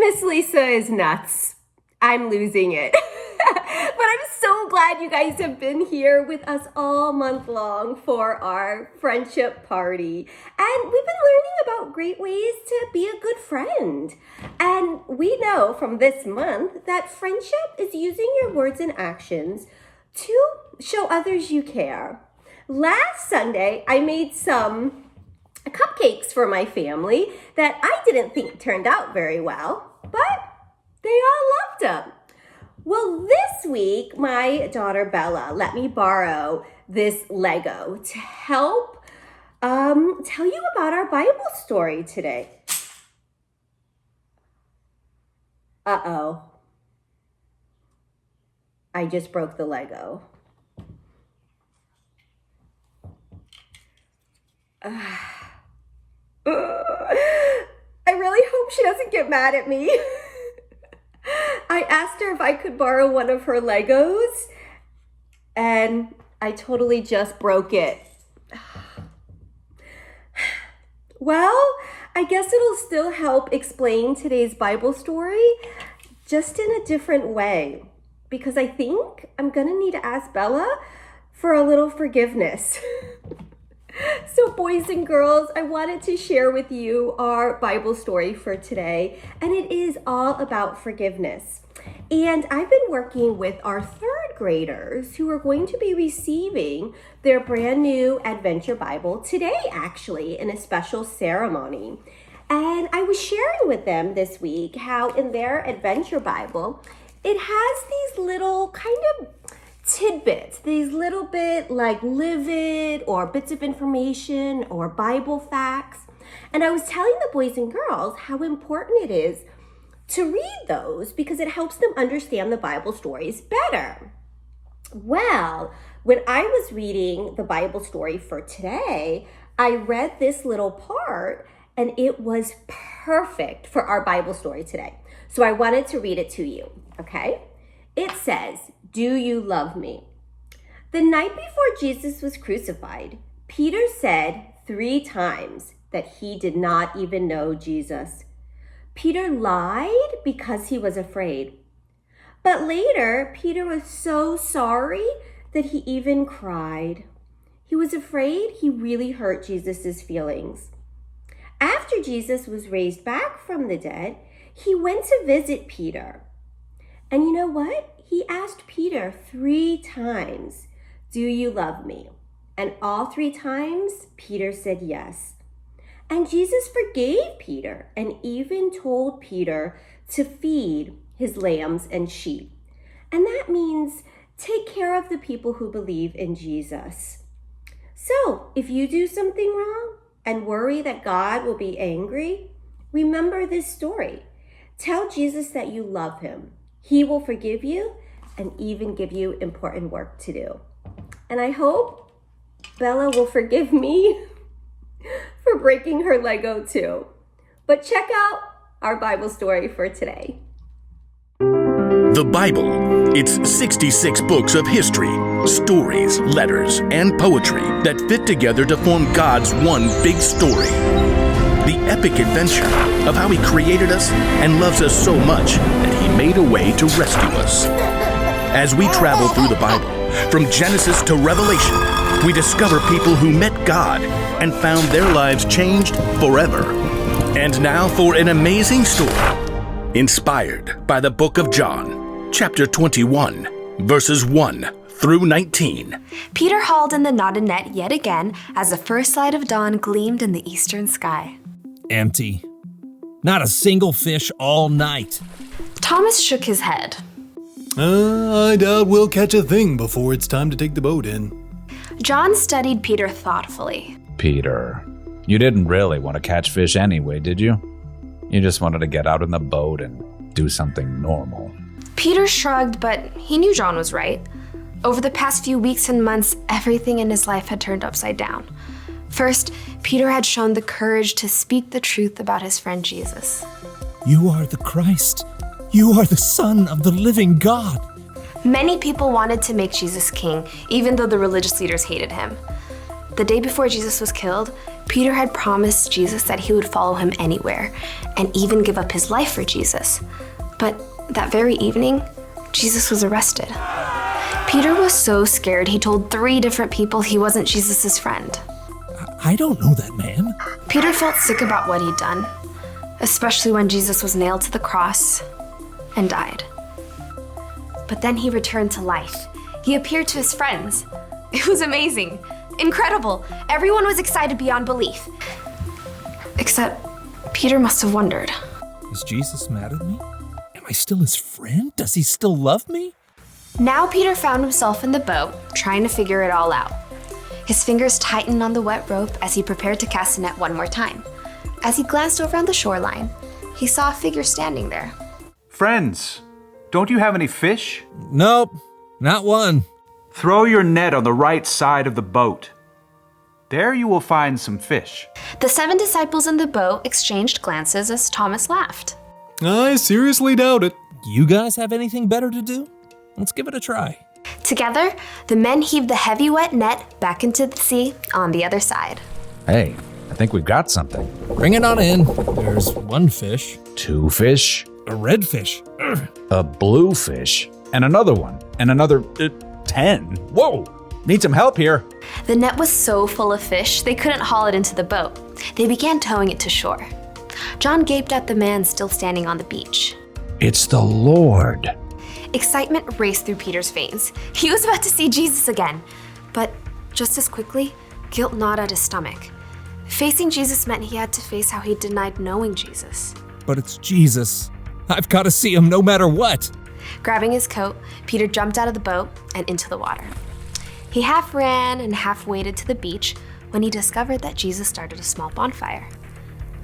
Miss Lisa is nuts. I'm losing it. But I'm so glad you guys have been here with us all month long for our friendship party. And we've been learning about great ways to be a good friend. And we know from this month that friendship is using your words and actions to show others you care. Last Sunday, I made some cupcakes for my family that I didn't think turned out very well, but they all loved them. Well, this week, my daughter Bella let me borrow this Lego to help tell you about our Bible story today. Uh-oh. I just broke the Lego. I really hope she doesn't get mad at me. I asked her if I could borrow one of her Legos, and I totally just broke it. Well, I guess it'll still help explain today's Bible story, just in a different way, because I think I'm gonna need to ask Bella for a little forgiveness. So boys and girls, I wanted to share with you our Bible story for today, and it is all about forgiveness. And I've been working with our third graders who are going to be receiving their brand new Adventure Bible today, actually, in a special ceremony. And I was sharing with them this week how in their Adventure Bible, it has these little kind of tidbits, these little bit like livid or bits of information or Bible facts. And I was telling the boys and girls how important it is to read those because it helps them understand the Bible stories better. Well, when I was reading the Bible story for today, I read this little part and it was perfect for our Bible story today. So I wanted to read it to you, okay? It says, "Do you love me?" The night before Jesus was crucified, Peter said 3 times that he did not even know Jesus. Peter lied because he was afraid. But later, Peter was so sorry that he even cried. He was afraid he really hurt Jesus' feelings. After Jesus was raised back from the dead, he went to visit Peter. And you know what? He asked Peter 3 times, "Do you love me?" And all 3 times, Peter said yes. And Jesus forgave Peter and even told Peter to feed his lambs and sheep. And that means take care of the people who believe in Jesus. So if you do something wrong and worry that God will be angry, remember this story. Tell Jesus that you love him. He will forgive you and even give you important work to do. And I hope Bella will forgive me for breaking her Lego too. But check out our Bible story for today. The Bible. It's 66 books of history, stories, letters, and poetry that fit together to form God's one big story. The epic adventure of how he created us and loves us so much that he made a way to rescue us. As we travel through the Bible, from Genesis to Revelation, we discover people who met God and found their lives changed forever. And now for an amazing story, inspired by the book of John, chapter 21, verses 1 through 19. Peter hauled in the knotted net yet again as the first light of dawn gleamed in the eastern sky. Empty. Not a single fish all night. Thomas shook his head. I doubt we'll catch a thing before it's time to take the boat in. John studied Peter thoughtfully. Peter, you didn't really want to catch fish anyway, did you? You just wanted to get out in the boat and do something normal. Peter shrugged, but he knew John was right. Over the past few weeks and months, everything in his life had turned upside down. First, Peter had shown the courage to speak the truth about his friend Jesus. You are the Christ. You are the Son of the living God. Many people wanted to make Jesus king, even though the religious leaders hated him. The day before Jesus was killed, Peter had promised Jesus that he would follow him anywhere and even give up his life for Jesus. But that very evening, Jesus was arrested. Peter was so scared he told 3 different people he wasn't Jesus' friend. I don't know that man. Peter felt sick about what he'd done, especially when Jesus was nailed to the cross and died. But then he returned to life. He appeared to his friends. It was amazing, incredible. Everyone was excited beyond belief. Except Peter must have wondered. Is Jesus mad at me? Am I still his friend? Does he still love me? Now Peter found himself in the boat, trying to figure it all out. His fingers tightened on the wet rope as he prepared to cast the net one more time. As he glanced over on the shoreline, he saw a figure standing there. Friends, don't you have any fish? Nope, not one. Throw your net on the right side of the boat. There you will find some fish. The 7 disciples in the boat exchanged glances as Thomas laughed. I seriously doubt it. You guys have anything better to do? Let's give it a try. Together, the men heaved the heavy wet net back into the sea on the other side. Hey, I think we've got something. Bring it on in. There's 1 fish. 2 fish, A red fish. Ugh. a blue fish, and another one, and another 10. Whoa! Need some help here. The net was so full of fish, they couldn't haul it into the boat. They began towing it to shore. John gaped at the man still standing on the beach. It's the Lord. Excitement raced through Peter's veins. He was about to see Jesus again. But just as quickly, guilt gnawed at his stomach. Facing Jesus meant he had to face how he denied knowing Jesus. But it's Jesus. I've got to see him no matter what. Grabbing his coat, Peter jumped out of the boat and into the water. He half ran and half waded to the beach when he discovered that Jesus started a small bonfire.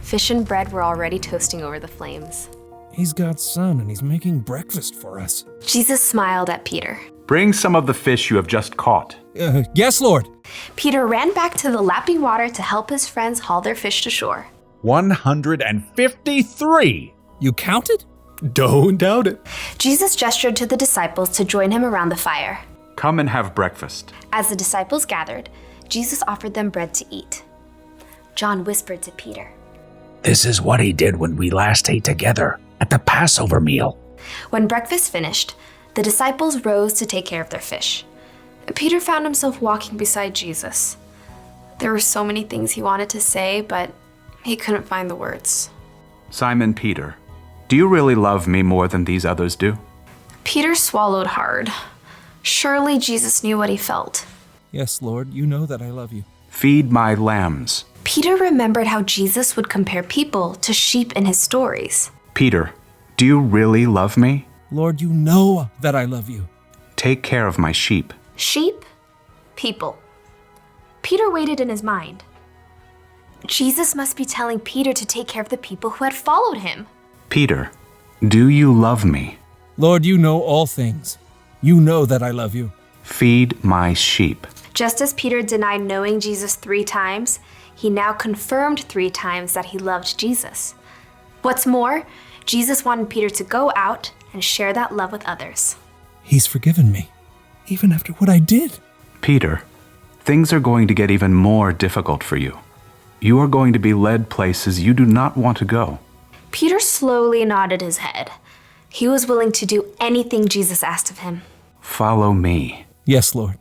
Fish and bread were already toasting over the flames. He's God's son and he's making breakfast for us. Jesus smiled at Peter. Bring some of the fish you have just caught. Yes, Lord. Peter ran back to the lapping water to help his friends haul their fish to shore. 153. You counted? Don't doubt it. Jesus gestured to the disciples to join him around the fire. Come and have breakfast. As the disciples gathered, Jesus offered them bread to eat. John whispered to Peter. This is what he did when we last ate together at the Passover meal. When breakfast finished, the disciples rose to take care of their fish. Peter found himself walking beside Jesus. There were so many things he wanted to say, but he couldn't find the words. Simon Peter, do you really love me more than these others do? Peter swallowed hard. Surely Jesus knew what he felt. Yes, Lord, you know that I love you. Feed my lambs. Peter remembered how Jesus would compare people to sheep in his stories. Peter, do you really love me? Lord, you know that I love you. Take care of my sheep. Sheep? People. Peter waited in his mind. Jesus must be telling Peter to take care of the people who had followed him. Peter, do you love me? Lord, you know all things. You know that I love you. Feed my sheep. Just as Peter denied knowing Jesus 3 times, he now confirmed 3 times that he loved Jesus. What's more, Jesus wanted Peter to go out and share that love with others. He's forgiven me, even after what I did. Peter, things are going to get even more difficult for you. You are going to be led places you do not want to go. Peter slowly nodded his head. He was willing to do anything Jesus asked of him. Follow me. Yes, Lord,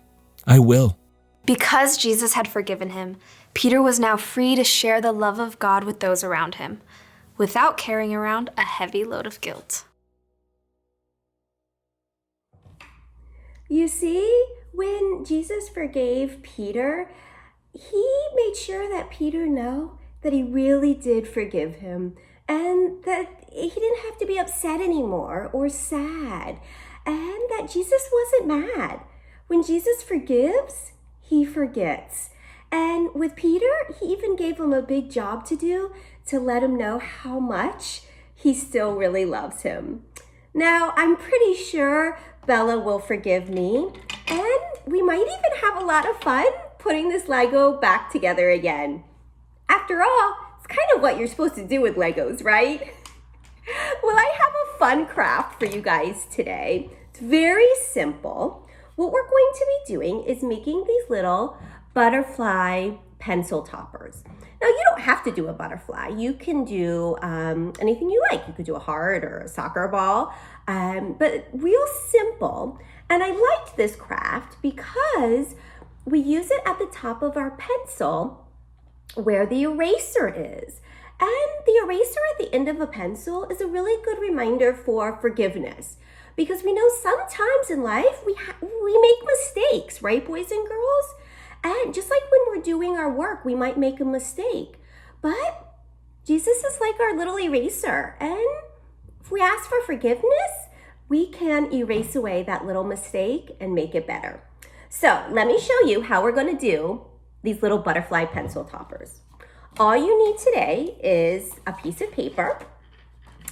I will. Because Jesus had forgiven him, Peter was now free to share the love of God with those around him, without carrying around a heavy load of guilt. You see, when Jesus forgave Peter, he made sure that Peter know that he really did forgive him and that he didn't have to be upset anymore or sad and that Jesus wasn't mad. When Jesus forgives, he forgets. And with Peter, he even gave him a big job to do to let him know how much he still really loves him. Now, I'm pretty sure Bella will forgive me, and we might even have a lot of fun putting this Lego back together again. After all, it's kind of what you're supposed to do with Legos, right? Well, I have a fun craft for you guys today. It's very simple. What we're going to be doing is making these little butterfly pencil toppers. Now, you don't have to do a butterfly. You can do anything you like. You could do a heart or a soccer ball, but real simple. And I liked this craft because we use it at the top of our pencil where the eraser is. And the eraser at the end of a pencil is a really good reminder for forgiveness, because we know sometimes in life we make mistakes, right, boys and girls? And just like when we're doing our work, we might make a mistake. But Jesus is like our little eraser. And if we ask for forgiveness, we can erase away that little mistake and make it better. So let me show you how we're going to do these little butterfly pencil toppers. All you need today is a piece of paper,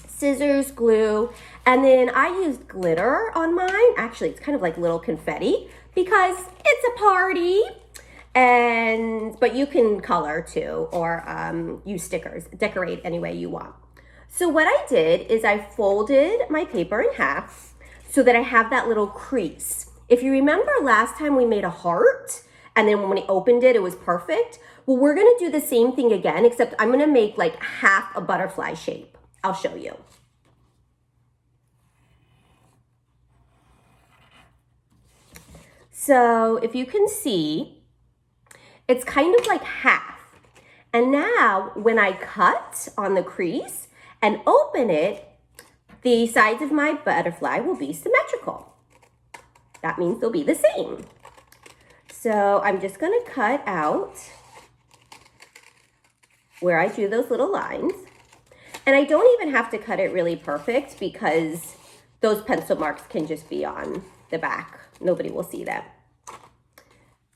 scissors, glue, and then I used glitter on mine. Actually, it's kind of like little confetti because it's a party. But you can color too, or use stickers, decorate any way you want. So what I did is I folded my paper in half so that I have that little crease. If you remember last time we made a heart, and then when we opened it, it was perfect. Well, we're gonna do the same thing again, except I'm gonna make like half a butterfly shape. I'll show you. So if you can see, it's kind of like half. And now when I cut on the crease and open it, the sides of my butterfly will be symmetrical. That means they'll be the same. So I'm just gonna cut out where I drew those little lines. And I don't even have to cut it really perfect because those pencil marks can just be on the back. Nobody will see them.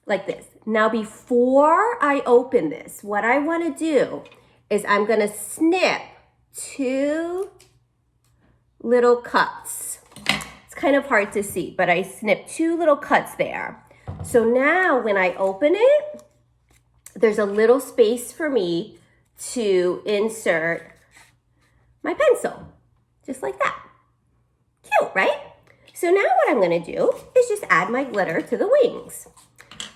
Like this. Now before I open this, what I want to do is I'm going to snip 2 little cuts. It's kind of hard to see, but I snipped 2 little cuts there. So now when I open it, there's a little space for me to insert my pencil, just like that. Cute, right? So now what I'm going to do is just add my glitter to the wings.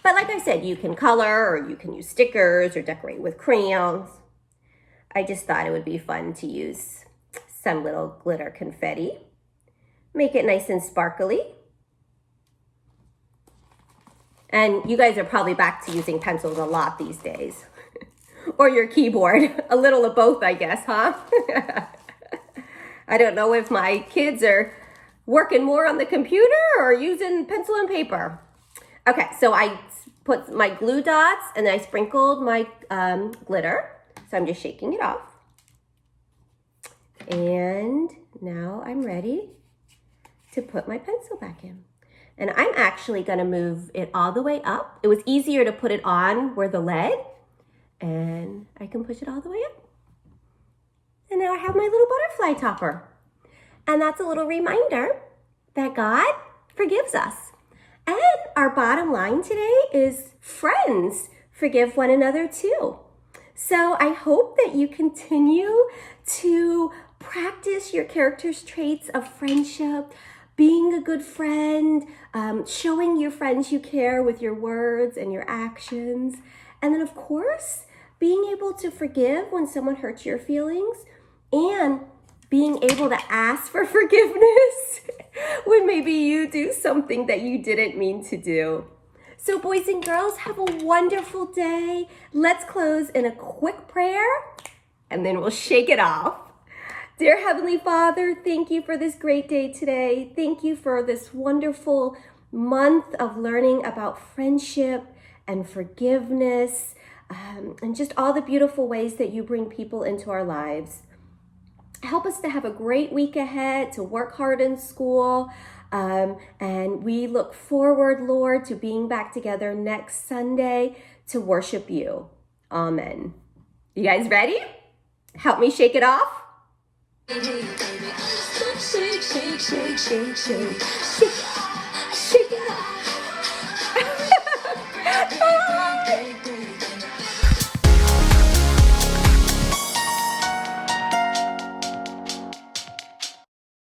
But like I said, you can color or you can use stickers or decorate with crayons. I just thought it would be fun to use some little glitter confetti. Make it nice and sparkly. And you guys are probably back to using pencils a lot these days. Or your keyboard. A little of both, I guess, huh? I don't know if my kids are working more on the computer or using pencil and paper. Okay, so I put my glue dots and I sprinkled my glitter. So I'm just shaking it off. And now I'm ready to put my pencil back in. And I'm actually gonna move it all the way up. It was easier to put it on where the lead, and I can push it all the way up. And now I have my little butterfly topper. And that's a little reminder that God forgives us. And our bottom line today is friends forgive one another too. So I hope that you continue to practice your character's traits of friendship, being a good friend, showing your friends you care with your words and your actions. And then of course, being able to forgive when someone hurts your feelings and being able to ask for forgiveness when maybe you do something that you didn't mean to do. So boys and girls, have a wonderful day. Let's close in a quick prayer and then we'll shake it off. Dear Heavenly Father, thank you for this great day today. Thank you for this wonderful month of learning about friendship and forgiveness, and just all the beautiful ways that you bring people into our lives. Help us to have a great week ahead, to work hard in school, and we look forward, Lord, to being back together next Sunday to worship you. Amen. You guys ready? Help me shake it off. Shake, shake, shake, shake, shake, shake, shake it off.